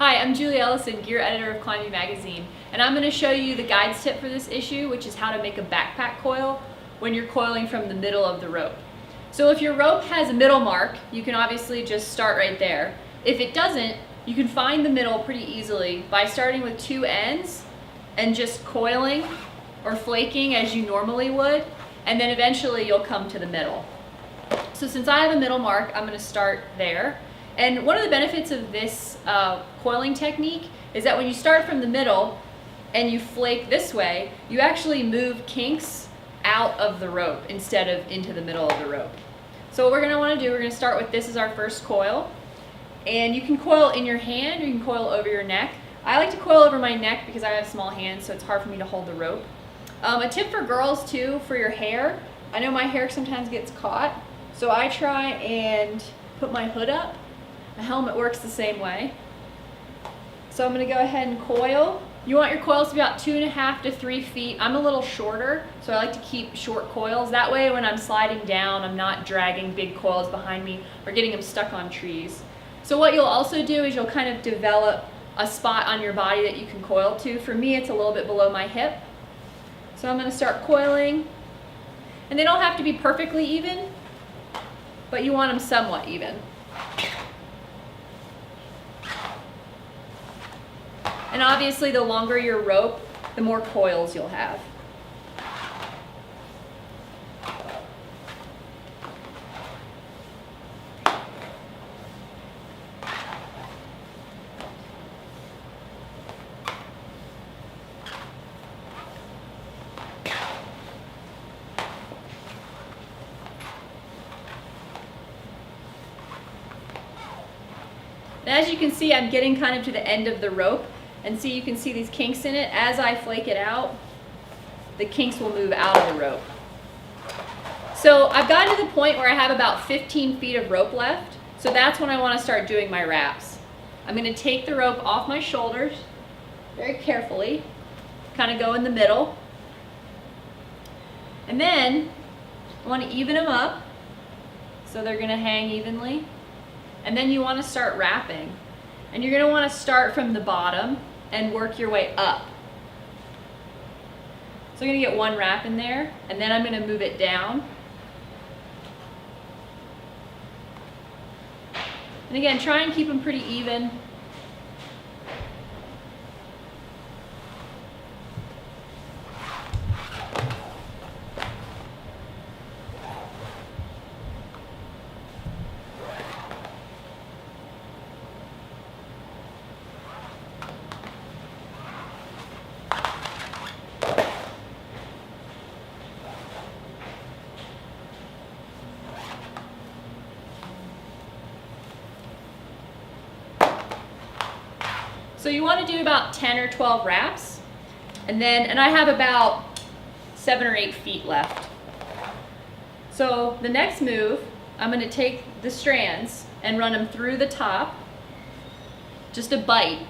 Hi, I'm Julie Ellison, gear editor of Climbing Magazine, and I'm going to show you the guides tip for this issue, which is how to make a backpack coil when you're coiling from the middle of the rope. So if your rope has a middle mark, you can obviously just start right there. If it doesn't, you can find the middle pretty easily by starting with two ends and just coiling or flaking as you normally would, and then eventually you'll come to the middle. So since I have a middle mark, I'm going to start there. And one of the benefits of this coiling technique is that when you start from the middle and you flake this way, you actually move kinks out of the rope instead of into the middle of the rope. So what we're going to want to do, we're going to start with this as our first coil. And you can coil in your hand or you can coil over your neck. I like to coil over my neck because I have small hands, so it's hard for me to hold the rope. A tip for girls too, for your hair. I know my hair sometimes gets caught, so I try and put my hood up. A helmet works the same way. So I'm going to go ahead and coil. You want your coils to be about 2.5 to 3 feet. I'm a little shorter, so I like to keep short coils. That way when I'm sliding down, I'm not dragging big coils behind me or getting them stuck on trees. So what you'll also do is you'll kind of develop a spot on your body that you can coil to. For me, it's a little bit below my hip. So I'm going to start coiling. And they don't have to be perfectly even, but you want them somewhat even. And obviously, the longer your rope, the more coils you'll have. And as you can see, I'm getting kind of to the end of the rope. And see, you can see these kinks in it. As I flake it out, the kinks will move out of the rope. So I've gotten to the point where I have about 15 feet of rope left. So that's when I want to start doing my wraps. I'm going to take the rope off my shoulders very carefully, kind of go in the middle. And then I want to even them up so they're going to hang evenly. And then you want to start wrapping. And you're going to want to start from the bottom and work your way up. So I'm going to get one wrap in there, and then I'm going to move it down. And again, try and keep them pretty even. So you want to do about 10 or 12 wraps, and I have about 7 or 8 feet left. So the next move, I'm going to take the strands and run them through the top, just a bite,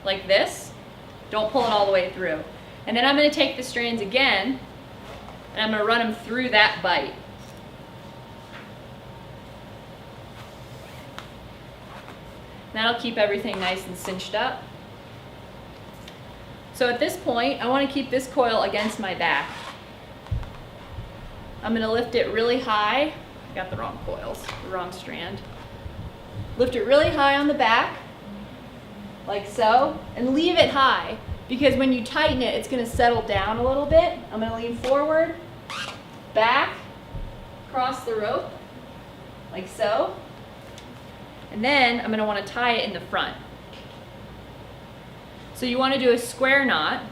like this. Don't pull it all the way through. And then I'm going to take the strands again, and I'm going to run them through that bite. That'll keep everything nice and cinched up. So at this point, I want to keep this coil against my back. I'm going to lift it really high. I got the wrong coils, the wrong strand. Lift it really high on the back, like so, and leave it high, because when you tighten it, it's going to settle down a little bit. I'm going to lean forward, back, across the rope, like so. And then I'm going to want to tie it in the front. So you want to do a square knot.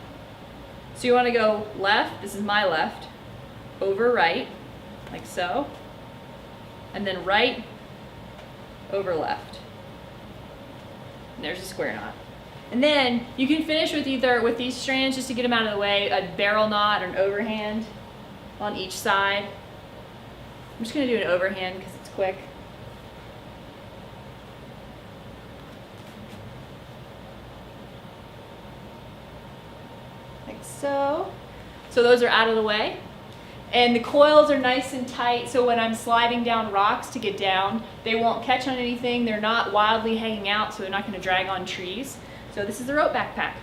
So you want to go left, this is my left, over right, like so. And then right, over left. And there's a square knot. And then you can finish with either, with these strands, just to get them out of the way, a barrel knot or an overhand on each side. I'm just going to do an overhand because it's quick. So those are out of the way. And the coils are nice and tight, so when I'm sliding down rocks to get down, they won't catch on anything. They're not wildly hanging out, so they're not going to drag on trees. So this is the rope backpack.